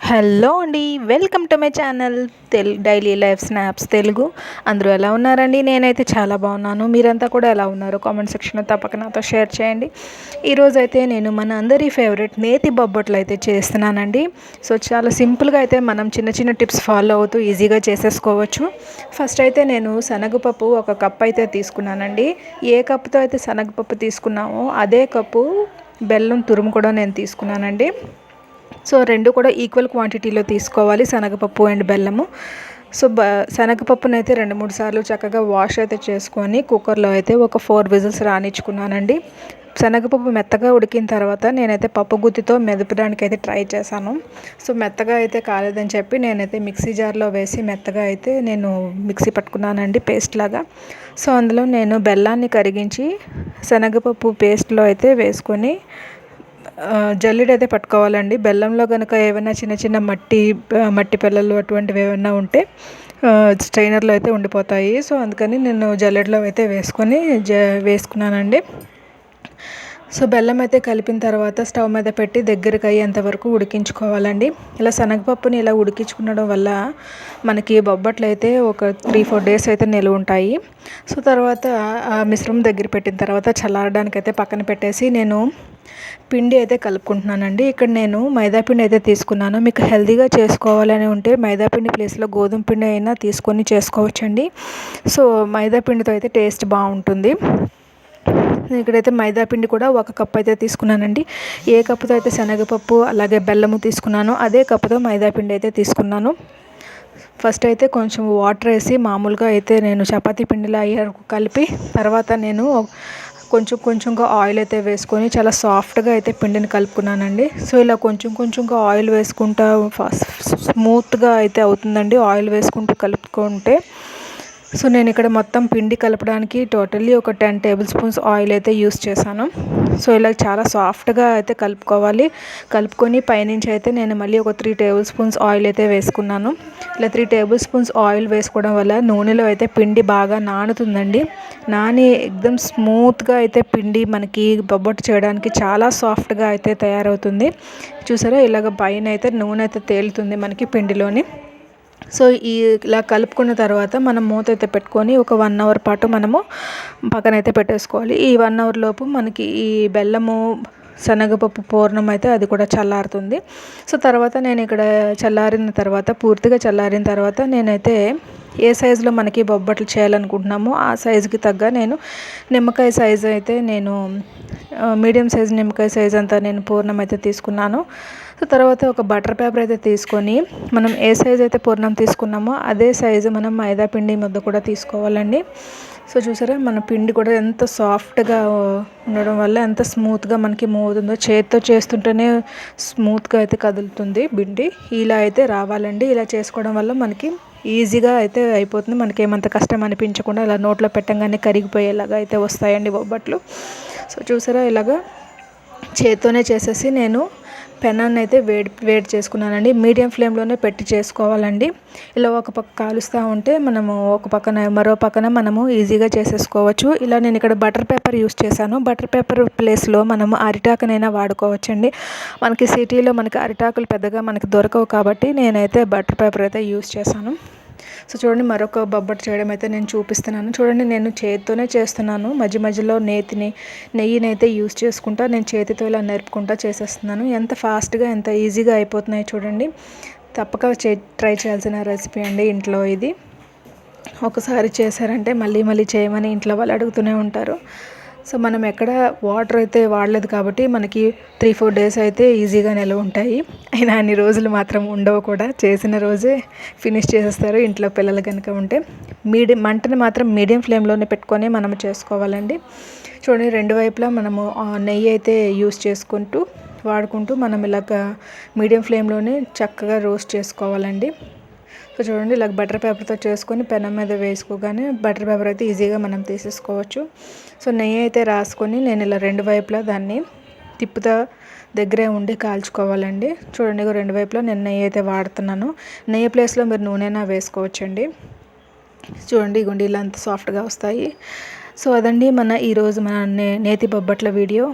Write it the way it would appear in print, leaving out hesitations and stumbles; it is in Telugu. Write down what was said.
హలో అండి, welcome to my channel daily life snaps Telugu. అందరూ ఎలా ఉన్నారండి? నేనైతే చాలా బాగున్నాను. మీరంతా కూడా ఎలా ఉన్నారు? కామెంట్ సెక్షన్లో తప్పక నాతో షేర్ చేయండి. ఈరోజు అయితే నేను మన అందరి ఫేవరెట్ నేతి బొబ్బట్లు అయితే చేస్తున్నానండి. సో చాలా సింపుల్గా అయితే మనం చిన్న చిన్న టిప్స్ ఫాలో అవుతూ ఈజీగా చేసేసుకోవచ్చు. ఫస్ట్ అయితే నేను శనగపప్పు 1 కప్ అయితే తీసుకున్నానండి. ఏ కప్పుతో అయితే శనగపప్పు తీసుకున్నామో అదే కప్పు బెల్లం తురుము కూడా నేను తీసుకున్నానండి. సో 2 కూడా ఈక్వల్ క్వాంటిటీలో తీసుకోవాలి, శనగపప్పు అండ్ బెల్లము. సో శనగపప్పును అయితే 2-3 సార్లు చక్కగా వాష్ అయితే చేసుకొని కుక్కర్లో అయితే ఒక 4 విజిల్స్ రానిచ్చుకున్నానండి. శనగపప్పు మెత్తగా ఉడికిన తర్వాత నేనైతే పప్పు గుత్తితో మెదపడానికి అయితే ట్రై చేశాను. సో మెత్తగా అయితే కాలేదని చెప్పి నేనైతే మిక్సీ జార్లో వేసి మెత్తగా అయితే నేను మిక్సీ పట్టుకున్నానండి, పేస్ట్ లాగా. సో అందులో నేను బెల్లాన్ని కరిగించి శనగపప్పు పేస్ట్లో అయితే వేసుకొని జల్లెడైతే పట్టుకోవాలండి. బెల్లంలో కనుక ఏమైనా చిన్న చిన్న మట్టి పిల్లలు అటువంటివి ఏమైనా ఉంటే స్ట్రైనర్లో అయితే ఉండిపోతాయి. సో అందుకని నేను జల్లెడలో అయితే వేసుకున్నానండి. సో బెల్లం అయితే కలిపిన తర్వాత స్టవ్ మీద పెట్టి దగ్గరికి అయ్యేంత వరకు ఉడికించుకోవాలండి. ఇలా శనగపప్పుని ఇలా ఉడికించుకునడం వల్ల మనకి బొబ్బట్లు అయితే ఒక 3-4 డేస్ అయితే నిలువ ఉంటాయి. సో తర్వాత ఆ మిశ్రమం దగ్గర పెట్టిన తర్వాత చల్లారడానికి అయితే పక్కన పెట్టేసి నేను పిండి అయితే కలుపుకుంటున్నానండి. ఇక్కడ నేను మైదా పిండి అయితే తీసుకున్నాను. మీకు హెల్తీగా చేసుకోవాలని ఉంటే మైదా పిండి ప్లేస్లో గోధుమ పిండి అయినా తీసుకొని చేసుకోవచ్చండి. సో మైదా పిండితో అయితే టేస్ట్ బాగుంటుంది. ఇక్కడైతే మైదా పిండి కూడా 1 కప్ అయితే తీసుకున్నానండి. ఏ కప్పుతో అయితే శనగపప్పు అలాగే బెల్లము తీసుకున్నానో అదే కప్పుతో మైదా పిండి అయితే తీసుకున్నాను. ఫస్ట్ అయితే కొంచెం వాటర్ వేసి మామూలుగా అయితే నేను చపాతీ పిండిలా కలిపి తర్వాత నేను కొంచెంగా ఆయిల్ అయితే వేసుకొని చాలా సాఫ్ట్గా అయితే పిండిని కలుపుకున్నానండి. సో ఇలా కొంచెంగా ఆయిల్ వేసుకుంటా స్మూత్గా అయితే అవుతుందండి ఆయిల్ వేసుకుంటూ కలుపుకుంటే. సో నేను ఇక్కడ మొత్తం పిండి కలపడానికి టోటల్లీ ఒక 10 టేబుల్ స్పూన్స్ ఆయిల్ అయితే యూస్ చేశాను. సో ఇలా చాలా సాఫ్ట్గా అయితే కలుపుకొని పైనుంచి అయితే నేను మళ్ళీ ఒక 3 టేబుల్ స్పూన్స్ ఆయిల్ అయితే వేసుకున్నాను. ఇలా 3 టేబుల్ స్పూన్స్ ఆయిల్ వేసుకోవడం వల్ల నూనెలో అయితే పిండి బాగా నానుతుందండి. నాని ఎక్దమ్ స్మూత్గా అయితే పిండి మనకి బొబ్బట్టు చేయడానికి చాలా సాఫ్ట్గా అయితే తయారవుతుంది. చూసారా, ఇలాగ పైన అయితే నూనె అయితే తేలుతుంది మనకి పిండిలోని. సో ఇలా కలుపుకున్న తర్వాత మనం మూత అయితే పెట్టుకొని ఒక 1 అవర్ పాటు మనము పక్కనైతే పెట్టేసుకోవాలి. ఈ 1 అవర్ లోపు మనకి ఈ బెల్లము శనగపప్పు పూర్ణం అయితే అది కూడా చల్లారుతుంది. సో తర్వాత నేను ఇక్కడ పూర్తిగా చల్లారిన తర్వాత నేనైతే ఏ సైజులో మనకి బొబ్బట్లు చేయాలనుకుంటున్నామో ఆ సైజుకి తగ్గ నేను నిమ్మకాయ సైజు అయితే మీడియం సైజు నిమ్మకాయ సైజు అంతా నేను పూర్ణం అయితే తీసుకున్నాను. సో తర్వాత ఒక బటర్ పేపర్ అయితే తీసుకొని మనం ఏ సైజు అయితే పూర్ణం తీసుకున్నామో అదే సైజు మనం మైదా పిండి ముద్ద కూడా తీసుకోవాలండి. సో చూసారా, మన పిండి కూడా ఎంత సాఫ్ట్గా ఉండడం వల్ల ఎంత స్మూత్గా మనకి మూవ్ అవుతుందో, చేతితో చేస్తుంటేనే స్మూత్గా అయితే కదులుతుంది పిండి. ఇలా అయితే రావాలండి. ఇలా చేసుకోవడం వల్ల మనకి ఈజీగా అయితే అయిపోతుంది. మనకి ఏమంత కష్టం అనిపించకుండా ఇలా నోట్లో పెట్టంగానే కరిగిపోయేలాగా అయితే వస్తాయండి బొబ్బట్లు. సో చూసారా, ఇలాగా చేత్తోనే చేసేసి నేను పెనాన్ని అయితే వేడి చేసుకున్నానండి. మీడియం ఫ్లేమ్లోనే పెట్టి చేసుకోవాలండి. ఇలా ఒక పక్క కాలుస్తూ ఉంటే మనము మరో పక్కన మనము ఈజీగా చేసేసుకోవచ్చు. ఇలా నేను ఇక్కడ బటర్ పేపర్ యూస్ చేశాను. బటర్ పేపర్ ప్లేస్లో మనము అరిటాకునైనా వాడుకోవచ్చండి. మనకి సిటీలో మనకి అరిటాకులు పెద్దగా మనకి దొరకవు కాబట్టి నేనైతే బటర్ పేపర్ అయితే యూస్ చేశాను. సో చూడండి, మరొక బొబ్బట్టు చేయడం అయితే నేను చూపిస్తున్నాను. చూడండి, నేను చేతితోనే చేస్తున్నాను. మధ్యలో నెయ్యిని అయితే యూస్ చేసుకుంటా నేను చేతితో ఇలా నేర్పుకుంటా చేసేస్తున్నాను. ఎంత ఫాస్ట్గా ఎంత ఈజీగా అయిపోతున్నాయి చూడండి. తప్పక ట్రై చేయాల్సిన రెసిపీ అండి ఇంట్లో ఇది. ఒకసారి చేశారంటే మళ్ళీ చేయమని ఇంట్లో వాళ్ళు అడుగుతూనే ఉంటారు. సో మనం ఎక్కడ వాటర్ అయితే వాడలేదు కాబట్టి మనకి 3-4 డేస్ అయితే ఈజీగా నిల్వ ఉంటాయి. అయినా అన్ని రోజులు మాత్రం ఉండవు కూడా. చేసిన రోజే ఫినిష్ చేసేస్తారు ఇంట్లో పిల్లలు కనుక ఉంటే. మంటని మాత్రం మీడియం ఫ్లేమ్లోనే పెట్టుకొని మనం చేసుకోవాలండి. చూడండి, 2 వైపులా మనము నెయ్యి అయితే యూస్ వాడుకుంటూ మనం ఇలాగ మీడియం ఫ్లేమ్లోనే చక్కగా రోస్ట్ చేసుకోవాలండి. సో చూడండి, ఇలా బటర్ పేపర్తో చేసుకొని పెనం మీద వేసుకోగానే బటర్ పేపర్ అయితే ఈజీగా మనం తీసేసుకోవచ్చు. సో నెయ్యి అయితే రాసుకొని నేను ఇలా 2 వైపులా దాన్ని తిప్పుతా దగ్గరే ఉండి కాల్చుకోవాలండి. చూడండి, 2 వైపులా నేను నెయ్యి అయితే వాడుతున్నాను. నెయ్యి ప్లేస్లో మీరు నూనెనా వేసుకోవచ్చండి. చూడండి, గుండీలు అంత సాఫ్ట్గా వస్తాయి. సో అదండి ఈరోజు మన నేతి బొబ్బట్ల వీడియో.